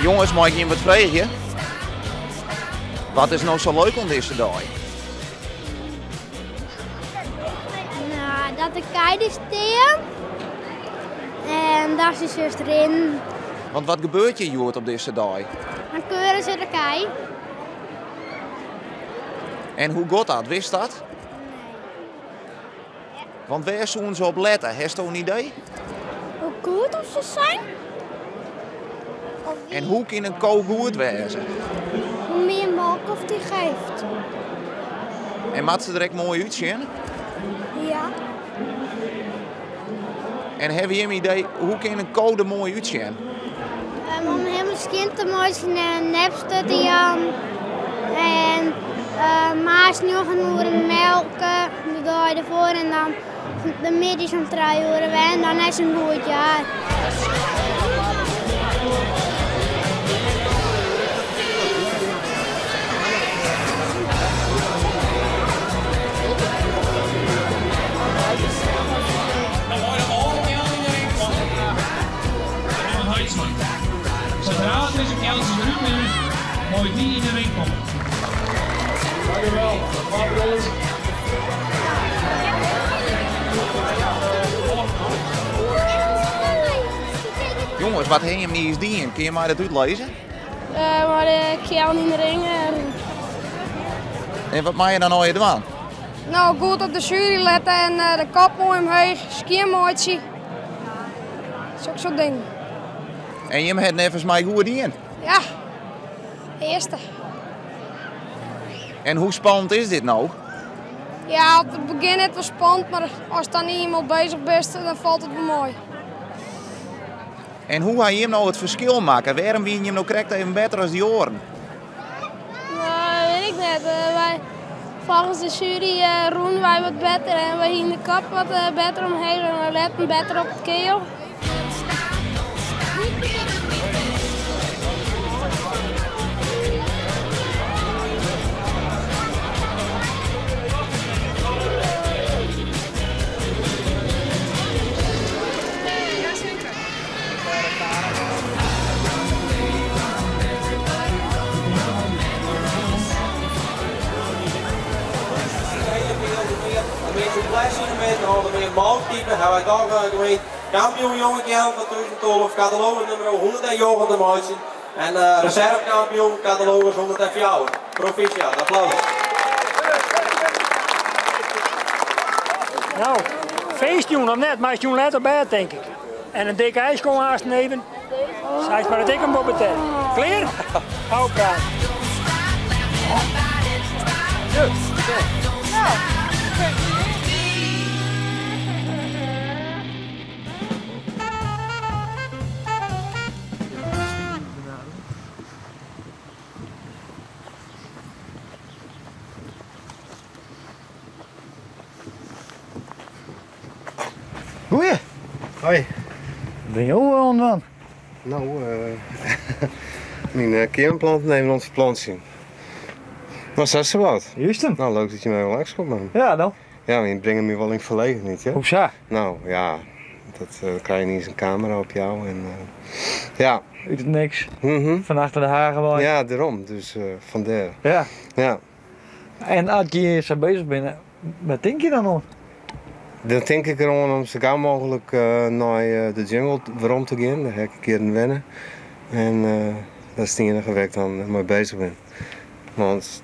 Jongens, mag ik je wat vragen? Wat is nou zo leuk aan deze dag? Nou, dat de kei steen. En daar is je zus erin. Want wat gebeurt je Joert op deze dag? Dan keuren ze de kei. En hoe gaat dat? Wist dat? Want waar zouden ze op letten? Heeft je een idee? Hoe goed of ze zijn? En hoe kan een koe goed wezen? Hoe meer melk of die geeft. En maakt ze er echt mooi uitzien? Ja. En hebben je een idee, hoe kan een koe er mooi uitzien? Om helemaal skin te mooi en nepste die en maas nog een uur melken, de dag ervoor en dan de middags om 3 uur en dan is het een goed jaar. Zodra deze Kelsen eruit nemen, mooi die in de ring komen. Dankjewel. Jongens, wat heb je niet eens die in? Kun je mij dat uitlezen? Maar de Kjell in de ring. En wat mag je dan nooit doen? Nou, goed op de jury letten en de kop mooi omheen, skiermootje. Zulke soort dingen. En je hebt nevens mij goed in. Ja, eerste. En hoe spannend is dit nou? Ja, op het begin het was spannend, maar als je dan niet iemand bezig bent, dan valt het wel mooi. En hoe ga je hem nou het verschil maken? Waarom win je hem nou correct even beter als die oren? Nou, weet ik net. Volgens de jury roeien wij wat beter en wij in de kop wat beter omheen en we letten beter op het keel. De ballkeeper hebben wij daar geweest. Kampioen jonge kerel van 2012, catalogus nummer 101 de maatje. En reservekampioen, catalogus 104. Proficiat, applaus. Nou, feestjoen of net, maar joen let op bed denk ik. En een dikke ijs komen haast neven. Zij maar dat ik een bobbetje. Clear? Hou praat. Goeie. Hoi. Ben je ook wel man? Nou, mijn kernplant nemen ons verplanting. Wat is zo wat? Juist hem. Nou, leuk dat je mij wel langs komt, man. Ja, dan. Ja, maar je brengt me wel in verlegen niet, hè? Hoezo? Nou, ja, dat krijg je niet eens een camera op jou en ja. Uit het niks. Van achter de hagen wel. Ja, daarom. Dus vandaar. Ja. Ja. En als je zo bezig bent, wat denk je dan nog? Dan denk ik erom om zo gauw mogelijk naar de jungle waarom te gaan. Daar heb ik een keer in wennen. En dat is het enige waar ik dan mee bezig ben. Want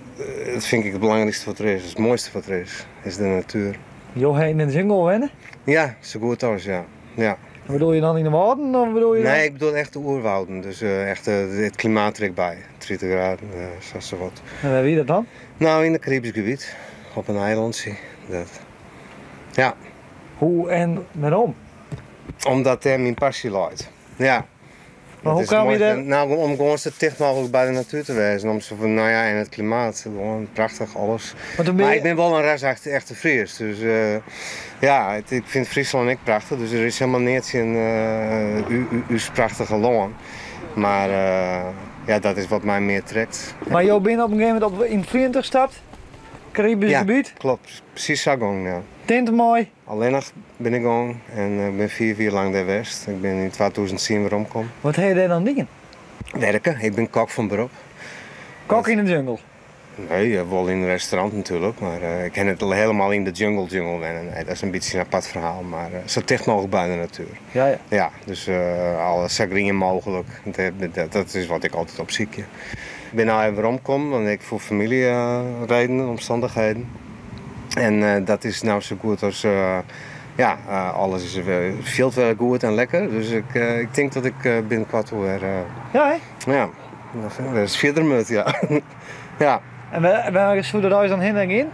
dat vind ik het belangrijkste wat er is. Het mooiste wat er is de natuur. Joh, in de jungle wennen? Ja, zo goed als ja. Ja. Bedoel je dan in de wouden of bedoel je dan? Nee, ik bedoel echt de oerwouden. Dus echt het klimaat er bij. 30 graden, zo wat. En waar wie dat dan? Nou, in het Caribisch gebied. Op een eilandje. Dat. Ja. Hoe en waarom? Omdat hij mijn passie leidt. Ja. Maar hoe kwam je daar? Nou, om gewoon zo dicht mogelijk bij de natuur te wezen. Om zo van, nou ja, en het klimaat. Gewoon prachtig, alles. Maar ik ben wel een reusachtige Fries. Dus ja, ik vind Friesland ook prachtig. Dus er is helemaal niets in uw prachtige land. Maar ja, dat is wat mij meer trekt. Maar jou bent op een gegeven moment in 20 gestapt? Caribisch gebied? Klopt. Precies zo gang, ja. Tint mooi. Alleen nog ben ik gang en ik ben 4 jaar lang daar geweest. Ik ben in 2010 weer omgekomen. Wat heb je daar dan dingen? Werken. Ik ben kok van beroep. Kok in de jungle? Nee, wel in een restaurant natuurlijk, maar ik ken het helemaal in de jungle wennen. Nee, dat is een beetje een apart verhaal, maar zo dicht mogelijk bij de natuur. Ja, ja. Ja, dus alles zo green mogelijk, dat is wat ik altijd op zoek. Ik ben nou even omgekomen, want ik voor familieredenen, omstandigheden. En dat is nou zo goed als, alles is veel te goed en lekker. Dus ik denk dat ik binnenkort weer... Ja, hè? Ja, dat is verder met, ja. Ja. En waar is voor de reis dan heen en in?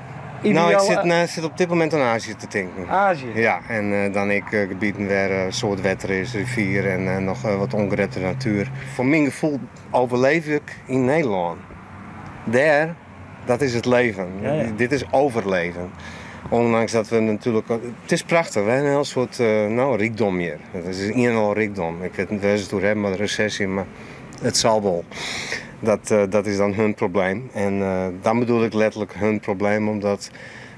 Nou, ik zit op dit moment aan Azië te denken. Azië? Ja, en dan gebieden waar een soort water is, rivier en nog wat ongerepte natuur. Voor mijn gevoel overleef ik in Nederland. Daar, dat is het leven. Ja, ja. Dit is overleven. Ondanks dat we natuurlijk... Het is prachtig, we hebben een heel soort rijkdom hier. Het is een en al rijkdom. Ik weet niet waar ze het door hebben met de recessie, maar het zal wel. Dat is dan hun probleem. En dan bedoel ik letterlijk hun probleem, omdat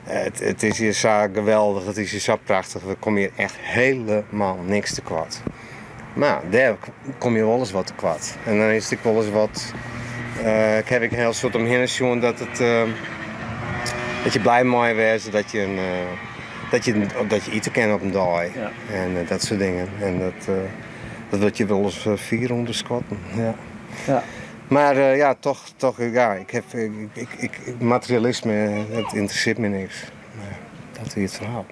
het is hier zo geweldig, het is hier zo prachtig. We komen hier echt helemaal niks te kwaad. Maar daar kom je wel eens wat te kwaad. En dan is het wel eens wat... heb ik een heel soort omheen gezien dat je blij mee was, dat je eten kan op een dag. Ja. En dat soort dingen. En dat wil je wel eens 4 onderschatten. Ja. Ja. Maar materialisme, het interesseert me niks. Dat is het verhaal.